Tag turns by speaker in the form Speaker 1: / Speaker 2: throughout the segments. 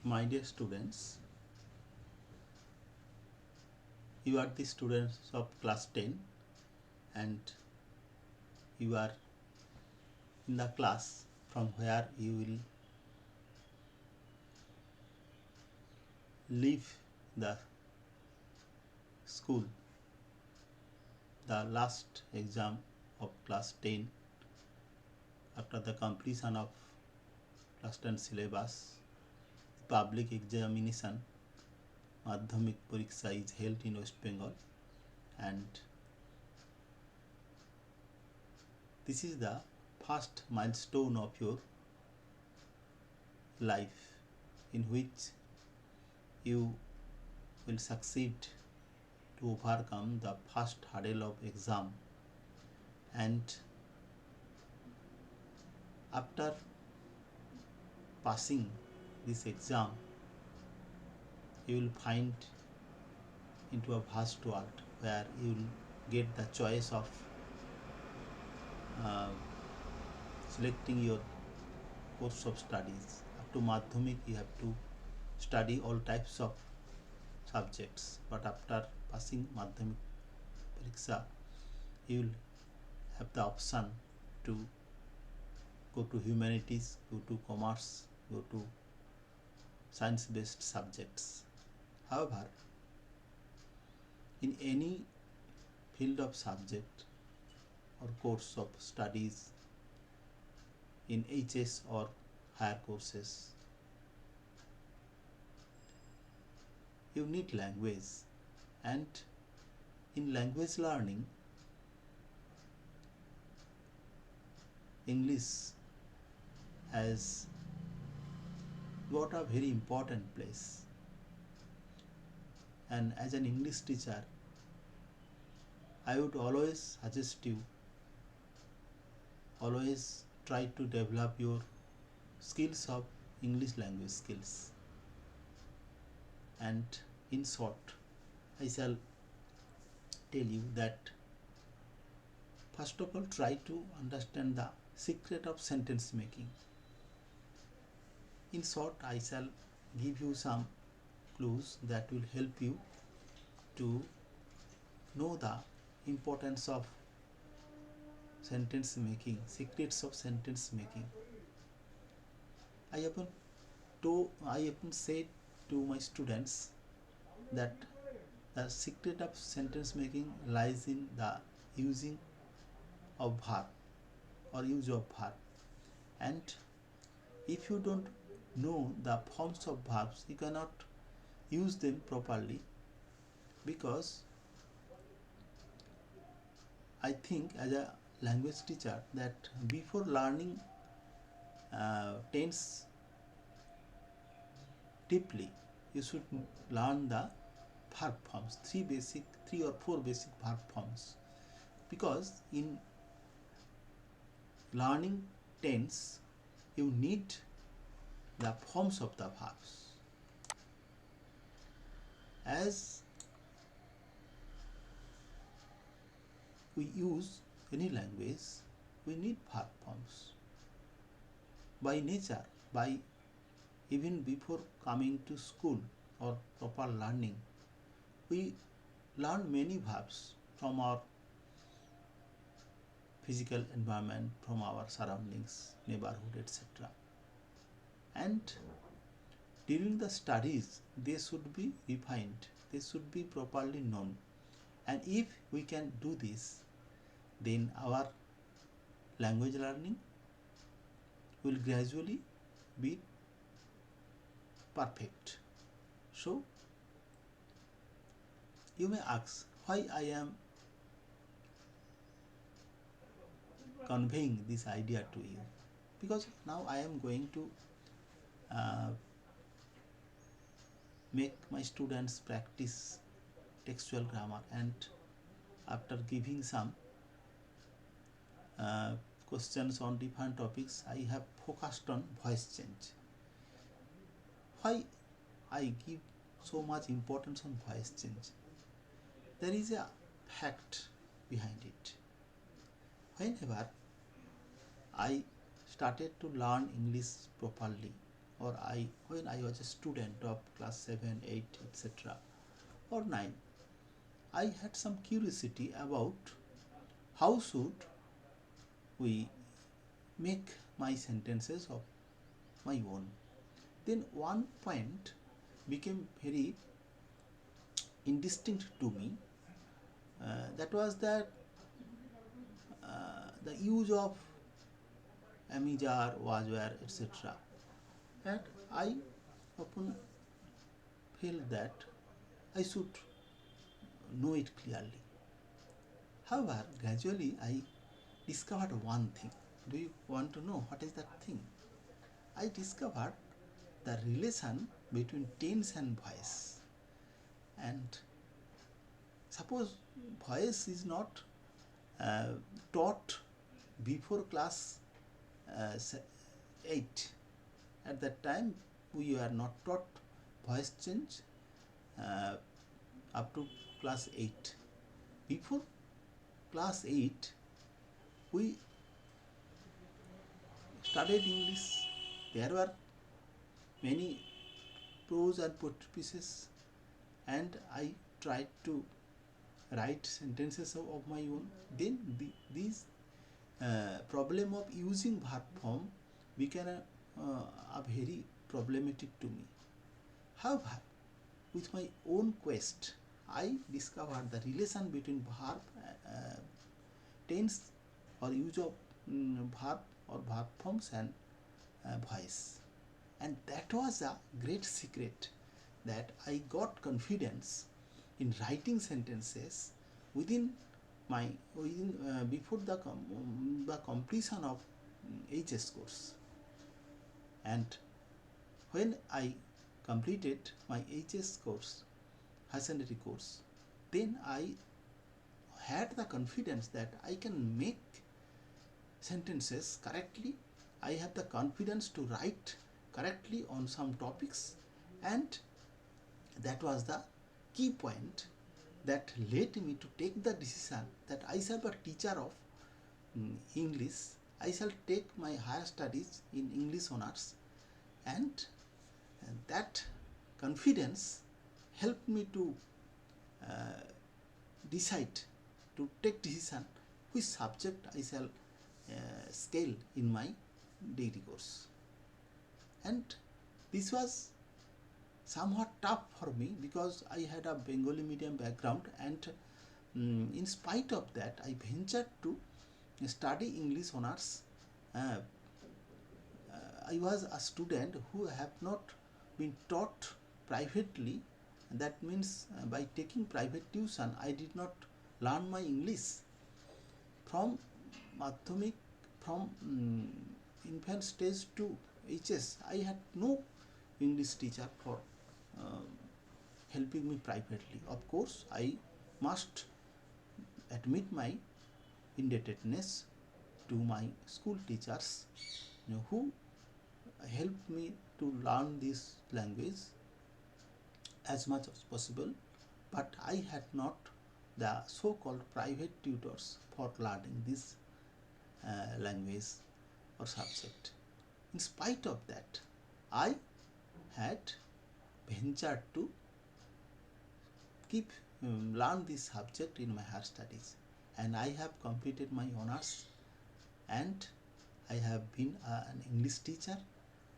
Speaker 1: My dear students, you are the students of class 10 and you are in the class from where you will leave the school, the last exam of class 10 after the completion of class 10 syllabus. Public examination Madhyamik Pariksha is held in West Bengal, and this is the first milestone of your life in which you will succeed to overcome the first hurdle of exam, and after passing this exam you will find into a vast world where you will get the choice of uh, selecting your course of studies. Up to Madhyamik you have to study all types of subjects, but after passing Madhyamik Pariksha you will have the option to go to humanities, go to commerce, go to science based subjects. However, in any field of subject or course of studies in HS or higher courses, you need language, and in language learning English has got a very important place, and as an English teacher I would always suggest you always try to develop your skills of English language skills. And in short, I shall tell you that first of all try to understand the secret of sentence making. In short, I shall give you some clues that will help you to know the importance of sentence making, secrets of sentence making. I often say to my students that the secret of sentence making lies in the using of verb or use of verb, and if you don't know the forms of verbs you cannot use them properly, because I think as a language teacher that before learning tense deeply you should learn the verb forms, three or four basic verb forms, because in learning tense you need the forms of the verbs. As we use any language we need verb forms. By nature, by even before coming to school or proper learning, we learn many verbs from our physical environment, from our surroundings, neighborhood, etc. And during the studies they should be refined, they should be properly known, and if we can do this then our language learning will gradually be perfect. So you may ask why I am conveying this idea to you, because now I am going to make my students practice textual grammar, and after giving some questions on different topics I have focused on voice change. Why I give so much importance on voice change? There is a fact behind it. Whenever I started to learn English properly, or when I was a student of class 7, 8, etc., or 9, I had some curiosity about how should we make my sentences of my own. Then one point became very indistinct to me. That was that the use of amijar, was, were, etc. And I often felt that I should know it clearly. However, gradually I discovered one thing. Do you want to know what is that thing? I discovered the relation between tense and voice. And suppose voice is not uh, taught before class uh, 8. At that time, we were not taught voice change uh, up to class 8. Before class 8, we studied English. There were many prose and poetry pieces, and I tried to write sentences of my own. Then this problem of using verb form became a very problematic to me. However, with my own quest, I discovered the relation between verb, tense or use of verb or verb forms and voice. And that was a great secret, that I got confidence in writing sentences within before the completion of HS course. And when I completed my HS course, higher secondary course, then I had the confidence that I can make sentences correctly. I have the confidence to write correctly on some topics, and that was the key point that led me to take the decision that I shall be a teacher of English. I shall take my higher studies in English honors, and that confidence helped me to decide, to take decision which subject I shall scale in my degree course. And this was somewhat tough for me because I had a Bengali medium background, and in spite of that I ventured to study English honors. I was a student who have not been taught privately. That means by taking private tuition I did not learn my English. From Madhyamik, from infant stage to HS, I had no English teacher for helping me privately. Of course, I must admit my indebtedness to my school teachers, who helped me to learn this language as much as possible, but I had not the so-called private tutors for learning this language or subject. In spite of that, I had ventured to learn this subject in my higher studies, and I have completed my honors, and I have been an English teacher,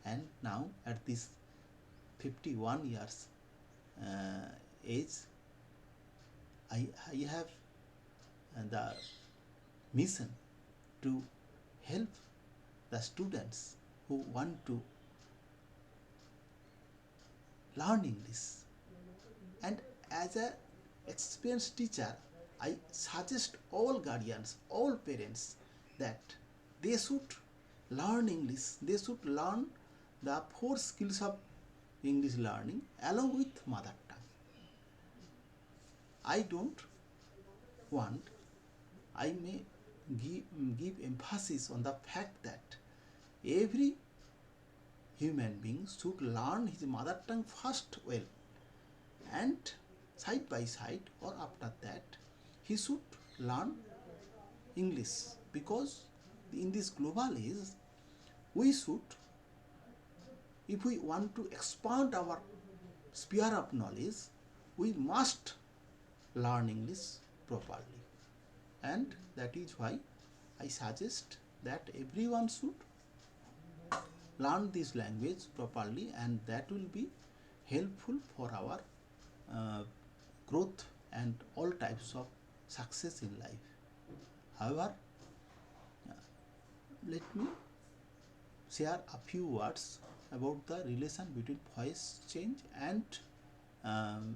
Speaker 1: and now at this 51 years age, I have the mission to help the students who want to learn English. And as an experienced teacher, I suggest all guardians, all parents, that they should learn English. They should learn the 4 skills of English learning along with mother tongue. I don't want, I may give emphasis on the fact that every human being should learn his mother tongue first well, and side by side or after that he should learn English, because in this global age we should if we want to expand our sphere of knowledge, we must learn English properly. And that is why I suggest that everyone should learn this language properly, and that will be helpful for our growth and all types of success in life. However, let me share a few words about the relation between voice change and um,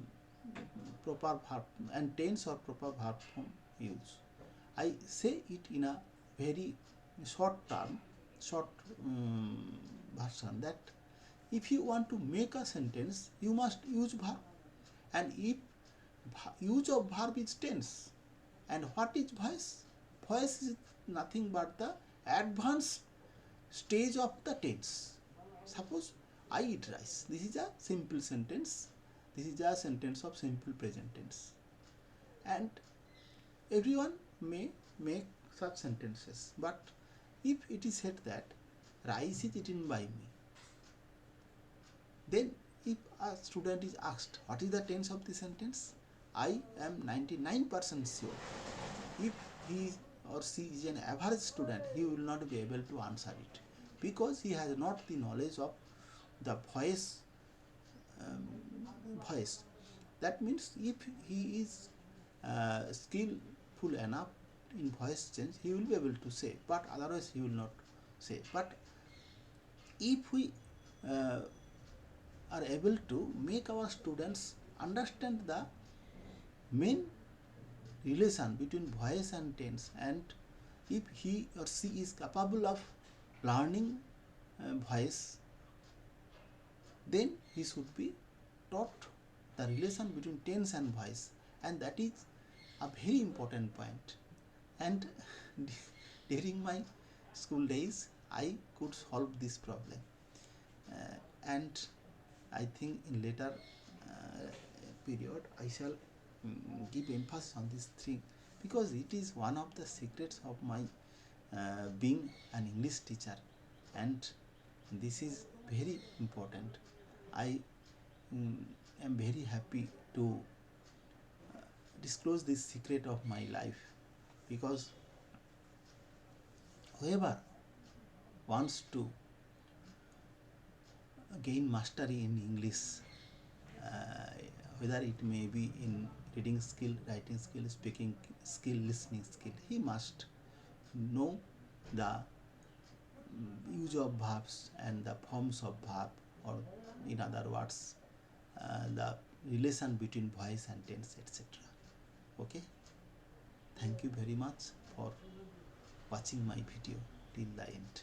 Speaker 1: proper verb and tense or proper verb form use. I say it in a very short version, that if you want to make a sentence, you must use verb, and if use of verb is tense. And what is voice? Voice is nothing but the advanced stage of the tense. Suppose I eat rice. This is a simple sentence. This is a sentence of simple present tense. And everyone may make such sentences. But if it is said that rice is eaten by me, then if a student is asked what is the tense of the sentence, I am 99% sure if he or she is an average student, he will not be able to answer it, because he has not the knowledge of the voice. That means if he is skillful enough in voice change, he will be able to say, but otherwise he will not say. But if we are able to make our students understand the main relation between voice and tense, and if he or she is capable of learning voice, then he should be taught the relation between tense and voice, and that is a very important point. And during my school days, I could solve this problem, and I think in later period I shall give emphasis on this thing, because it is one of the secrets of my being an English teacher, and this is very important. I am very happy to disclose this secret of my life, because whoever wants to gain mastery in English, whether it may be in reading skill, writing skill, speaking skill, listening skill, he must know the use of verbs and the forms of verb, or in other words, the relation between voice and tense, etc. Okay, thank you very much for watching my video till the end.